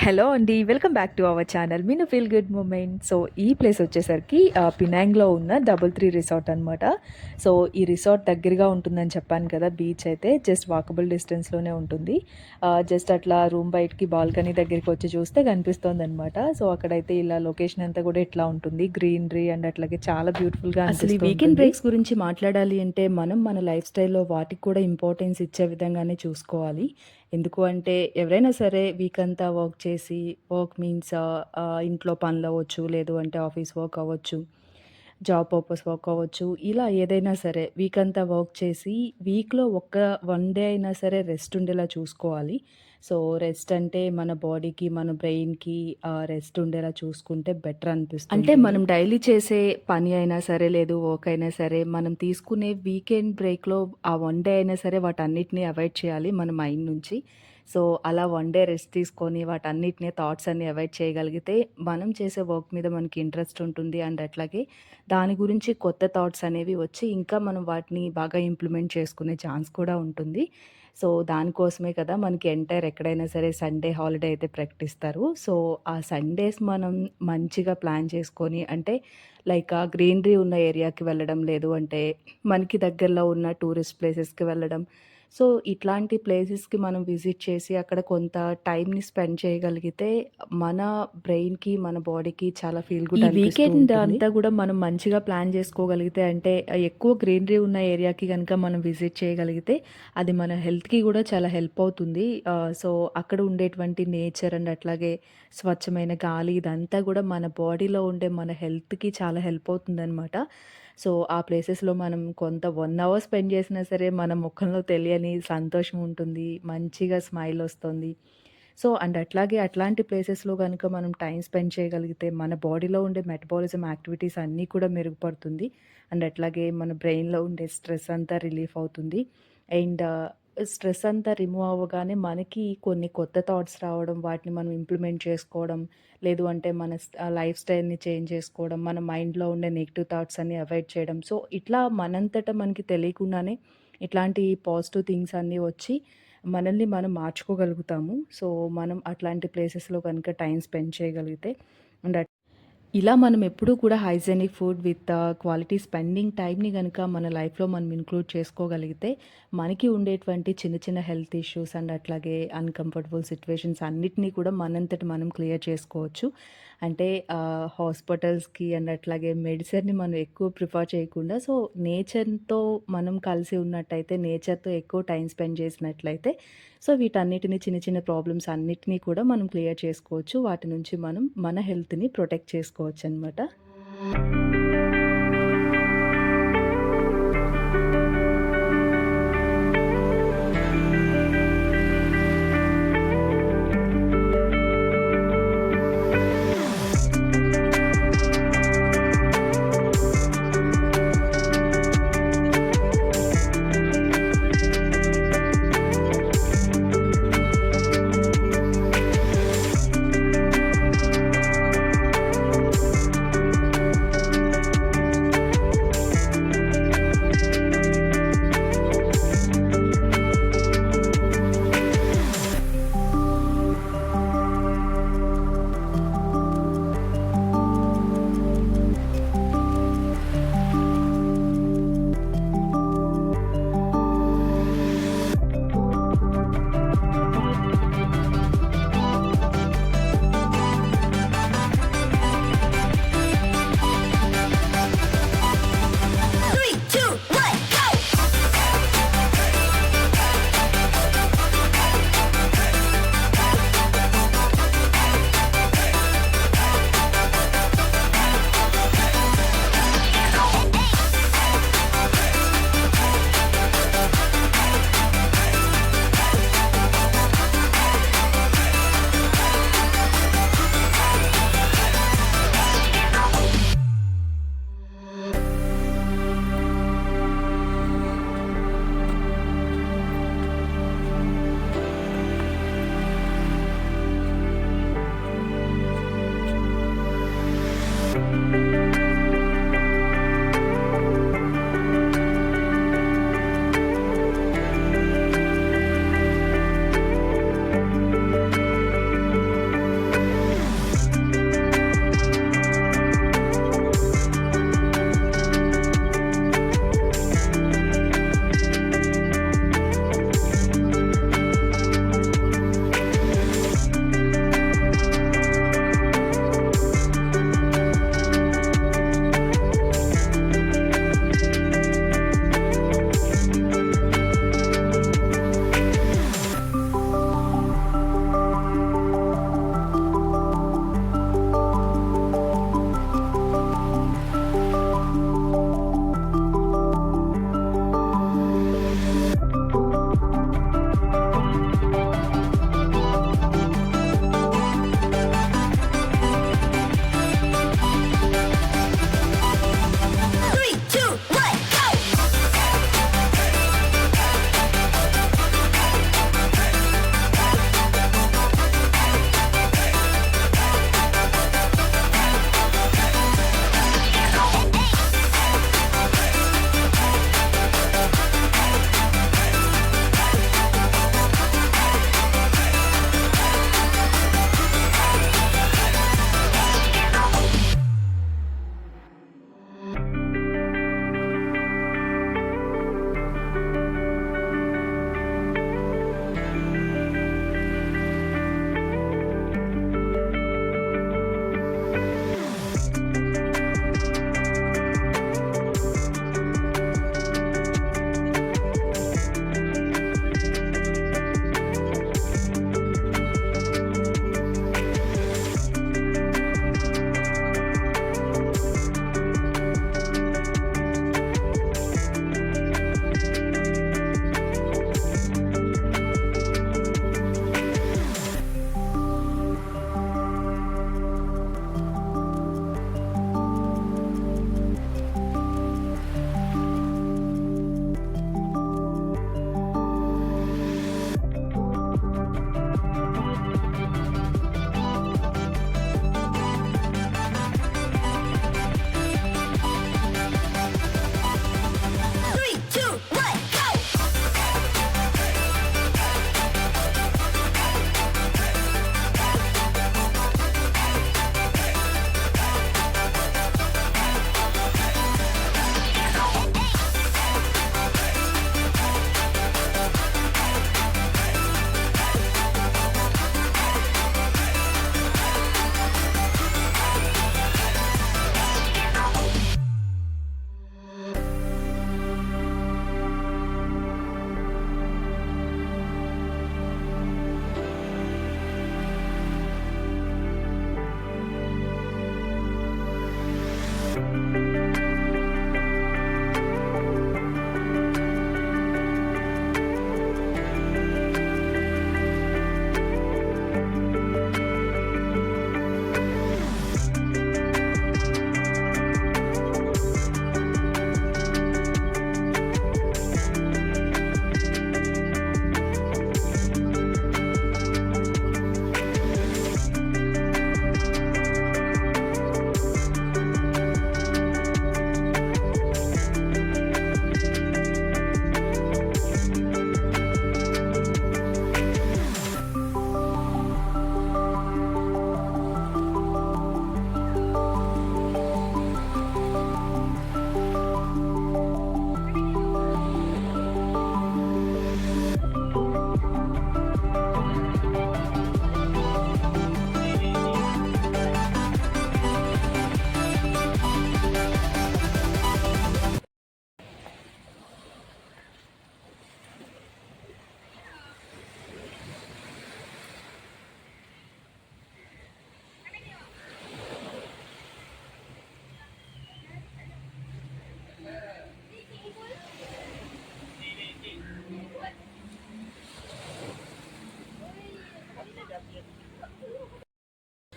Hello అండి. Welcome back to our channel. Meenu feel good moment. So, ఈ place వచ్చేసరికి పినాంగ్‌లో ఉన్న డబుల్ త్రీ రిసార్ట్ అనమాట. సో, ఈ రిసార్ట్ దగ్గరగా ఉంటుందని చెప్పాను కదా! బీచ్ అయితే జస్ట్ వాకబుల్ డిస్టెన్స్‌లోనే ఉంటుంది. జస్ట్ అట్లా రూమ్ బయటికి బాల్కనీ దగ్గరికి వచ్చి చూస్తే కనిపిస్తోందనమాట. సో, అక్కడైతే ఇలా లొకేషన్ అంతా కూడా ఇట్లా ఉంటుంది. గ్రీనరీ అండ్ అట్లాగే చాలా బ్యూటిఫుల్‌గా అసలు ఈ అనిపిస్తూ వీకెండ్ ఉంటుంది. బ్రేక్స్ గురించి మాట్లాడాలి అంటే, మనం మన లైఫ్ స్టైల్‌లో వాటికి కూడా ఇంపార్టెన్స్ ఇచ్చే విధంగానే చూసుకోవాలి. ఎందుకు అంటే, ఎవరైనా సరే వీకంతా వర్క్ చేసి, వర్క్ మీన్స్ ఇంట్లో పనులవ్వచ్చు, లేదు అంటే ఆఫీస్ వర్క్ అవ్వచ్చు, జాబ్ పర్పస్ వర్క్ అవ్వచ్చు. ఇలా ఏదైనా సరే వీకంతా వర్క్ చేసి, వీక్‌లో వన్ డే అయినా సరే రెస్ట్ ఉండేలా చూసుకోవాలి. సో, రెస్ట్ అంటే మన బాడీకి, మన బ్రెయిన్‌కి రెస్ట్ ఉండేలా చూసుకుంటే బెటర్ అంటే అనిపిస్తుంటుంది. మనం డైలీ చేసే పని అయినా సరే, లేదు వర్క్ అయినా సరే, మనం తీసుకునే వీకెండ్ బ్రేక్‌లో ఆ వన్ డే అయినా సరే వాటన్నిటిని అవాయిడ్ చేయాలి మన మైండ్ నుంచి. సో, అలా వన్ డే రెస్ట్ తీసుకొని వాటన్నిటిని థాట్స్ అన్నీ అవాయిడ్ చేయగలిగితే, మనం చేసే వర్క్ మీద మనకి ఇంట్రెస్ట్ ఉంటుంది. అండ్ అట్లాగే దాని గురించి కొత్త థాట్స్ అనేవి వచ్చి, ఇంకా మనం వాటిని బాగా ఇంప్లిమెంట్ చేసుకునే ఛాన్స్ కూడా ఉంటుంది. సో, దానికోసమే కదా మనకి ఎంటైర్ ఎక్కడైనా సరే సండే హాలిడే అయితే ప్రకటిస్తారు. సో, ఆ సండేస్ మనం మంచిగా ప్లాన్ చేసుకొని అంటే లైక్ ఆ గ్రీనరీ ఉన్న ఏరియాకి వెళ్ళడం, లేదు అంటే మనకి దగ్గరలో ఉన్న టూరిస్ట్ ప్లేసెస్‌కి వెళ్ళడం. సో, ఇట్లాంటి ప్లేసెస్‌కి మనం విజిట్ చేసి అక్కడ కొంత టైమ్‌ని స్పెండ్ చేయగలిగితే మన బ్రెయిన్‌కి, మన బాడీకి చాలా ఫీల్ ఈ గుడ్ అనిపిస్తూ వీకెండ్ ఉంటుంది. అంతా గూడా మనం మంచిగా ప్లాన్ జేసుకోగలిగితే అంటే ఎక్కువ గ్రీనరీ ఉన్న ఏరియాకి గనుక మనం విజిట్ చేయగలిగితే అది మన హెల్త్‌కి గూడా చాలా హెల్ప్ అవుతుంది. సో, అక్కడ ఉండేటువంటి నేచర్ అండ్ అట్లాగే స్వచ్ఛమైన గాలి ఇదంతా గూడా మన బాడీలో ఉండే మన హెల్త్‌కి చాలా హెల్ప్ అవుతుందనమాట. సో, ఆ ప్లేసెస్‌లో మనం కొంత 1 అవర్ స్పెండ్ చేసినా సరే మన ముఖంలో తెలియని సంతోషం ఉంటుంది. మంచిగా స్మైల్ ఒస్తుంది. సో, అండ్ అట్లాగే అట్లాంటి ప్లేసెస్‌లో గనుక మనం టైమ్ స్పెండ్ చేయగలిగితే, మన బాడీలో ఉండే మెటబాలిజం యాక్టివిటీస్ అన్నీ కూడా మెరుగుపడుతుంది. అండ్ అట్లాగే మన బ్రెయిన్‌లో ఉండే స్ట్రెస్ అంతా రిలీఫ్ అవుతుంది. అండ్ స్ట్రెస్ అంతా రిమూవ్ అవ్వగానే మనకి కొన్ని కొత్త థాట్స్ రావడం, వాటిని మనం ఇంప్లిమెంట్ చేసుకోవడం, లేదు అంటే మన లైఫ్ స్టైల్‌ని చేంజ్ చేసుకోవడం, మన మైండ్‌లో ఉండే నెగెటివ్ థాట్స్ అన్నీ అవాయిడ్ చేయడం. సో, ఇట్లా మనంతట మనకి తెలియకుండానే ఇట్లాంటి పాజిటివ్ థింగ్స్ అన్నీ వచ్చి మనల్ని మనం మార్చుకోగలుగుతాము. సో, మనం అట్లాంటి ప్లేసెస్‌లో కనుక టైమ్ స్పెండ్ చేయగలిగితే అండ్ ఇలా మనం ఎప్పుడూ కూడా hygienic food with quality spending టైమ్‌ని గనుక మన లైఫ్‌లో మనం ఇంక్లూడ్ చేసుకోగలిగితే, మనకి ఉండేటువంటి చిన్న చిన్న హెల్త్ ఇష్యూస్ అండ్ అట్లాగే అన్‌కంఫర్టబుల్ సిట్యుయేషన్స్ అన్నిటిని కూడా మనంతట మనం క్లియర్ చేసుకోవచ్చు. అంటే హాస్పిటల్స్‌కి అండ్ అట్లాగే మెడిసిన్‌ని మనం ఎక్కువ ప్రిఫర్ చేయకుండా సో, నేచర్‌తో మనం కలిసి ఉన్నట్టయితే, నేచర్‌తో ఎక్కువ టైమ్ స్పెండ్ చేసినట్లయితే సో, వీటన్నిటిని చిన్న చిన్న ప్రాబ్లమ్స్ అన్నిటిని కూడా మనం క్లియర్ చేసుకోవచ్చు. వాటి నుంచి మనం మన హెల్త్‌ని ప్రొటెక్ట్ చేసుకోవచ్చనమాట.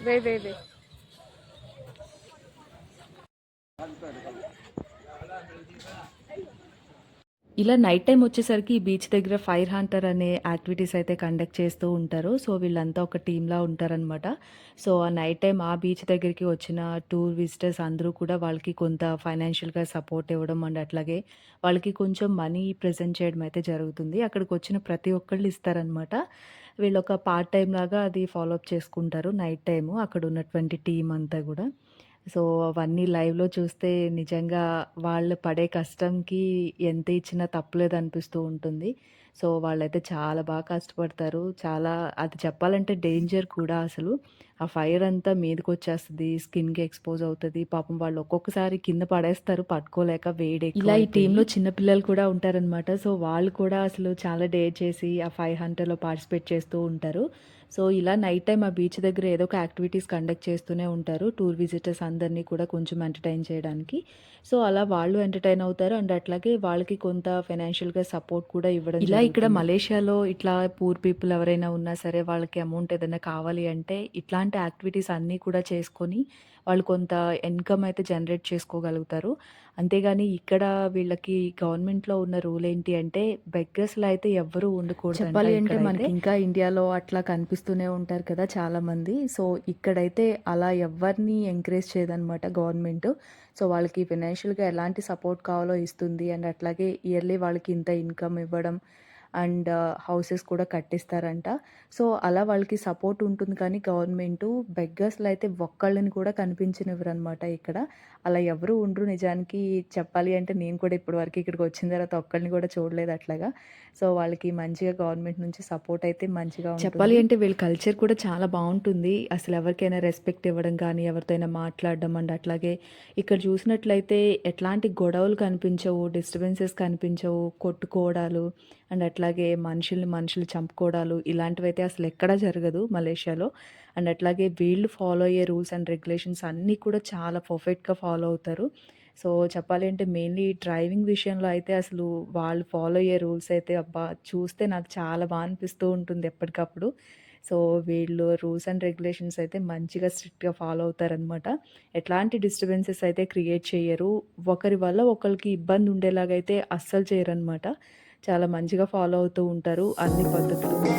Wait, wait, wait. ఇలా నైట్ టైమ్ వచ్చేసరికి ఈ బీచ్ దగ్గర ఫైర్ హంటర్ అనే యాక్టివిటీస్ అయితే కండక్ట్ చేస్తూ ఉంటారు. సో, వీళ్ళంతా ఒక టీమ్‌లా ఉంటారనమాట. సో, ఆ నైట్ టైమ్ ఆ బీచ్ దగ్గరికి వచ్చిన టూర్ విజిటర్స్ అందరూ కూడా వాళ్ళకి కొంత ఫైనాన్షియల్‌గా సపోర్ట్ ఇవ్వడం అండ్ అట్లాగే వాళ్ళకి కొంచెం మనీ ప్రెజెంట్ చేయడం అయితే జరుగుతుంది. అక్కడికొచ్చిన ప్రతి ఒక్కళ్ళు ఇస్తారనమాట. వీళ్ళొక పార్ట్ టైమ్ లాగా అది ఫాలో అప్ చేసుకుంటారు నైట్ టైము అక్కడున్నటువంటి టీమ్ అంతా గూడా. సో, అవన్నీ లైవ్‌లో చూస్తే నిజంగా వాళ్ళు పడే కష్టంకి ఎంత ఇచ్చినా తప్పులేదనిపిస్తూ ఉంటుంది. సో, వాళ్ళైతే చాలా కష్టపడతారు. చాలా అది చెప్పాలంటే డేంజర్ కూడా అసలు. ఆ ఫైర్ అంతా మీదకొచ్చేస్తది. స్కిన్‌కి ఎక్స్‌పోజ్ అవుతది. పాపం వాళ్ళు ఒక్కొక్కసారి కింద పడేస్తారు పట్టుకోలేక ఇలా ఈ టీమ్‌లో చిన్న పిల్లలు కూడా ఉంటారనమాట. సో, వాళ్ళు కూడా అసలు చాలా డేర్ చేసి ఆ ఫైర్ హంటర్‌లో పార్టిసిపేట్ చేస్తూ ఉంటారు. సో, ఇలా నైట్ టైమ్ ఆ బీచ్ దగ్గర ఏదో ఒక యాక్టివిటీస్ కండక్ట్ చేస్తూనే ఉంటారు. టూర్ విజిటర్స్ అందరిని కూడా కొంచెం ఎంటర్‌టైన్ చేయడానికి. సో, అలా వాళ్ళు ఎంటర్‌టైన్ అవుతారు. అండ్ అట్లాగే వాళ్ళకి కొంత ఫైనాన్షియల్‌గా సపోర్ట్ కూడా ఇవ్వడం ఇలా ఇక్కడ మలేషియాలో ఇట్లా పూర్ పీపుల్ ఎవరైనా ఉన్నా సరే వాళ్ళకి అమౌంట్ ఏదైనా కావాలి అంటే ఇట్లాంటి యాక్టివిటీస్ అన్నీ కూడా చేసుకొని వాళ్ళు కొంత ఇన్‌కమ్ అయితే జనరేట్ చేసుకోగలుగుతారు. అంతేగాని ఇక్కడ వీళ్ళకి గవర్నమెంట్‌లో ఉన్న రూల్ ఏంటి అంటే బెగ్గర్స్‌లో అయితే ఎవ్వరూ ఉండకూడదంట చెప్పాలి అంటే ఇక్కడైతే. మనకింకా ఇండియాలో అట్లా కనిపిస్తూనే ఉంటారు కదా చాలామంది. సో, ఇక్కడైతే అలా ఎవ్వరిని ఎంకరేజ్ చేయదనమాట గవర్నమెంటు. సో, వాళ్ళకి ఫైనాన్షియల్‌గా ఎలాంటి సపోర్ట్ కావాలో ఇస్తుంది. అండ్ అట్లాగే ఇయర్లీ వాళ్ళకి ఇంత ఇన్‌కమ్ ఇవ్వడం అండ్ హౌసెస్ కూడా కట్టిస్తారంట. సో, అలా వాళ్ళకి సపోర్ట్ ఉంటుంది కానీ గవర్నమెంటు బెగ్గర్స్‌లో అయితే ఒక్కళ్ళని కూడా కనిపించనివ్వరనమాట ఇక్కడ. అలా ఎవరు ఉండరు నిజానికి చెప్పాలి అంటే నేను కూడా ఇప్పటి వరకు ఇక్కడికొచ్చిన తర్వాత ఒక్కళ్ళని కూడా చూడలేదు అట్లాగా. సో, వాళ్ళకి మంచిగా గవర్నమెంట్ నుంచి సపోర్ట్ అయితే మంచిగా ఉంటుంది. చెప్పాలి అంటే వీళ్ళ కల్చర్ కూడా చాలా బావుంటుంది. అసలు ఎవరికైనా రెస్పెక్ట్ ఇవ్వడం కానీ, ఎవరితో అయినా మాట్లాడడం అండ్ అట్లాగే ఇక్కడ చూసినట్లయితే ఎట్లాంటి గొడవలు కనిపించవు, డిస్టర్బెన్సెస్ కనిపించవు, కొట్టుకోవడాలు అండ్ అట్లాగే మనుషులు చంపుకోవడాలు ఇలాంటివైతే అసలు ఎక్కడా జరగదు మలేషియాలో. అండ్ అట్లాగే వీళ్ళు ఫాలో అయ్యే రూల్స్ అండ్ రెగ్యులేషన్స్ అన్నీ కూడా చాలా పర్ఫెక్ట్‌గా ఫాలో అవుతారు. సో, చెప్పాలి అంటే మెయిన్‌లీ డ్రైవింగ్ విషయంలో అయితే అసలు వాళ్ళు ఫాలో అయ్యే రూల్స్ అయితే అబ్బా! చూస్తే నాకు చాలా అనిపిస్తూ ఉంటుంది ఎప్పటికప్పుడు. సో, వీళ్ళు రూల్స్ అండ్ రెగ్యులేషన్స్ అయితే మంచిగా స్ట్రిక్ట్‌గా ఫాలో అవుతారనమాట. ఎట్లాంటి డిస్టర్బెన్సెస్ అయితే క్రియేట్ చెయ్యరు. ఒకరి వల్ల ఒకళ్ళకి ఇబ్బంది ఉండేలాగైతే అస్సలు చేయరనమాట. చాలా మంచిగా ఫాలో అవుతూ ఉంటారు అన్ని పద్ధతులు కూడా.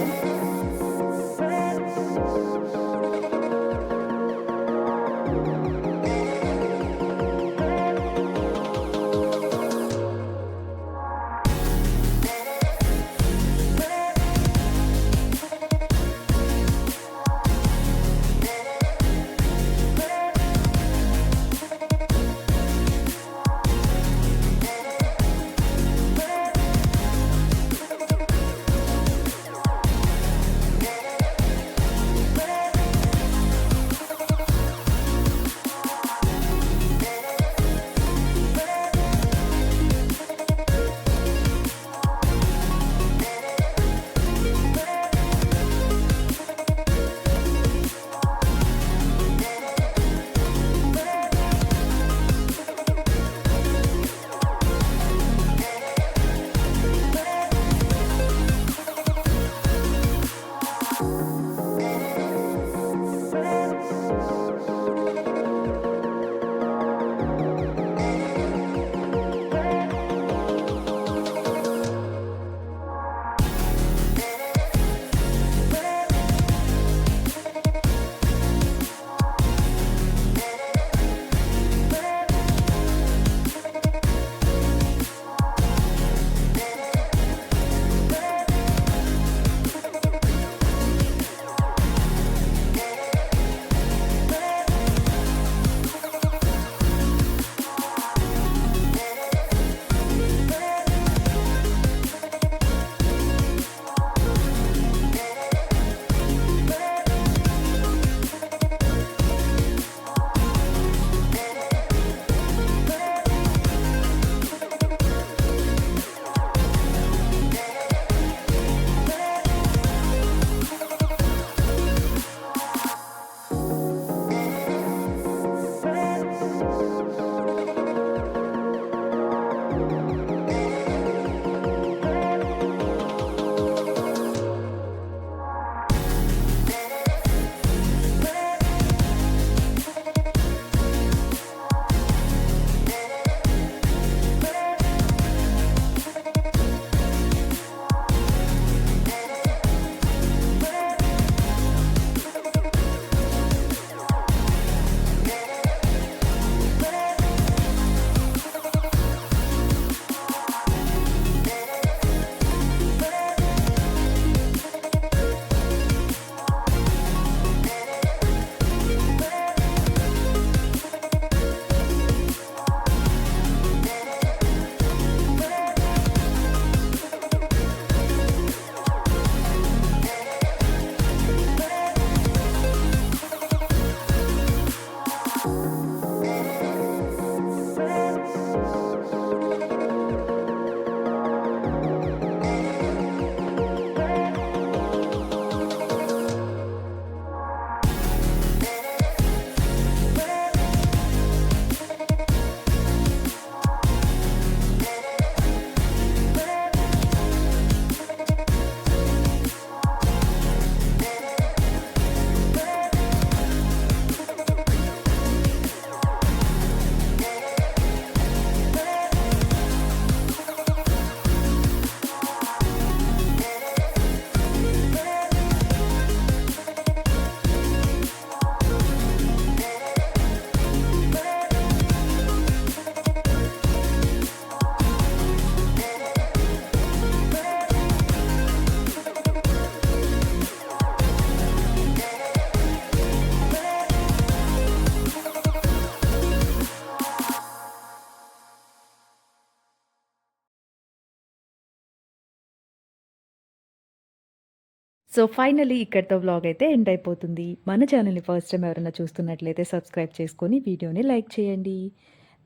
సో, ఫైనల్లీ ఇక్కడితో వ్లాగ్ అయితే ఎండ్ అయిపోతుంది. మన ఛానెల్‌ని ఫస్ట్ టైమ్ ఎవరైనా చూస్తున్నట్లయితే సబ్స్క్రైబ్ చేసుకొని వీడియోని లైక్ చేయండి.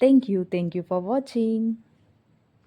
Thank you for watching.